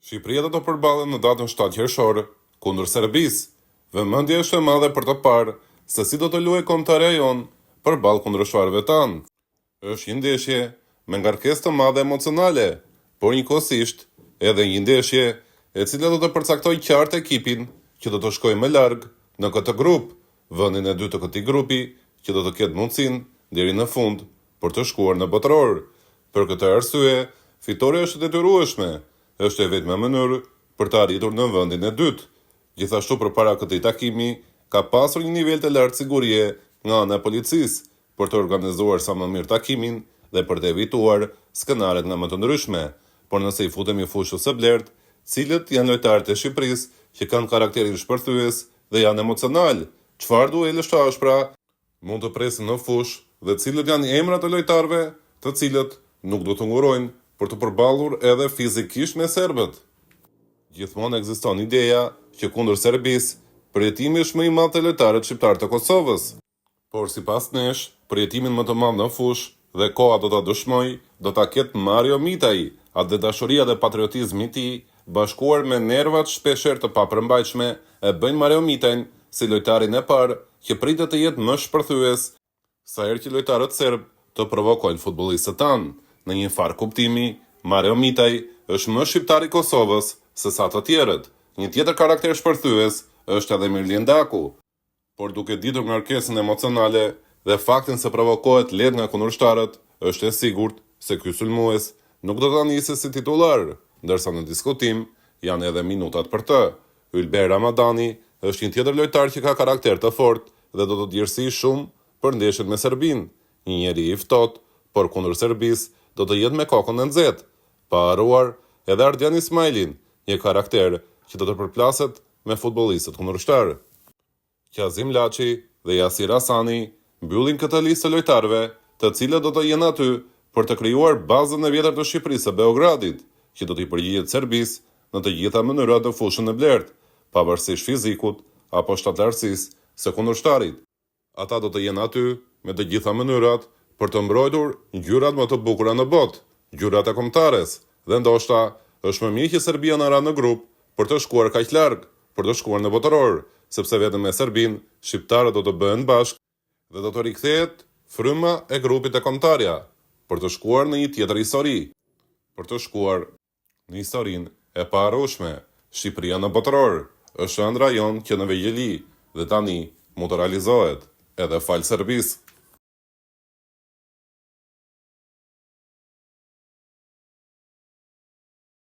Shqipëria do të përballet në datën 7 qershor kundër Serbisë. Vëmendja është e madhe për të parë se si do të luajë kombëtarja jonë përballë kundërshtarëve tanë. Është një ndeshje me ngarkesë të madhe emocionale, por njëkohësisht edhe një ndeshje e cila do të përcaktojë qartë ekipin që do të shkojë më larg në këtë grup, vendin e dytë të këtij grupi që do të ketë mundësinë deri në fund për të shkuar në botëror. Për këtë arsye, fitoria është e detyrueshme, është e vetme mënyrë për të arritur në vendin e dytë. Gjithashtu përpara këtij takimi ka pasur një nivel të lartë sigurie nga ana e policisë për të organizuar sa më mirë takimin dhe për të evituar skenaret nga më të ndryshme. Por nëse i futemi fushës së blertë, cilët janë lojtarët e Shqipërisë që kanë karakterin shpërthyes dhe janë emocional, çfarë duelësh të ashpra mund të presin në fushë dhe cilët janë emrat e lojtarëve të cilët nuk do të ngurojnë për të përballur edhe fizikisht me serbët. Gjithmonë ekziston ideja që kundër Serbisë përjetimi është më i madh te lojtarët shqiptar të Kosovës. Por sipas nesh, përjetimin më të madh në fushë dhe koha do ta dëshmoj, do ta ketë Mario Mitaj, atë dashuria dhe patriotizmi i tij, bashkuar me nervat shpeshherë të papërmbajtshme, e bëjnë Mario Mitajn si lojtarin e parë që pritet të jetë më shpërthyes sa herë që lojtarët serb të provokojnë futbollistët tanë. Në një farë kuptimi, Mario Mitaj është më shqiptar i Kosovës se sa të tjerët. Një tjetër karakter shpërthyes është edhe Mirlian Daku. Por duke ditur ngarkesën emocionale dhe faktin se provokohet lehtë nga kundërshtarët, është e sigurt se ky sulmues nuk do ta nisë si titullar, ndërsa në diskutim janë edhe minutat për të. Ylber Ramadani është një tjetër lojtar që ka karakter të fortë dhe do të djersi shumë për ndeshjen me Serbinë. Një njeri i ftohtë, por kundër Serbisë do të jetë me kokën e nxehtë. Pa haruar edhe Ardian Ismailin, një karakter që do të përplaset me futbollistët kundërshtar. Kazim Laçi dhe Yasir Hasani mbyllin këtë listë lojtarëve, të cilët do të jenë aty për të krijuar bazën e vjetër të Shqipërisë së Beogradit, që do t'i përgjigjet Serbisë në të gjitha mënyrat në fushën e blertë, pavarësisht fizikut apo shtatlarësisë së kundërshtarit. Ata do të jenë aty me të gjitha mënyrat për të mbrojtur ngjyrat më të bukura në botë, ngjyrat e kombëtares, dhe ndoshta është më mirë që Serbia na ra në grup për të shkuar kaq larg, për të shkuar në botëror, sepse vetëm me Serbinë shqiptarët do të bëhen bashkë dhe do të rikthehet fryma e grupit e kombëtarja për të shkuar në një tjetër histori, për të shkuar në historinë e paharrueshme. Shqipëria në botëror është ëndra jonë që në vegjëli dhe tani mund të realizohet edhe fal Serbisë.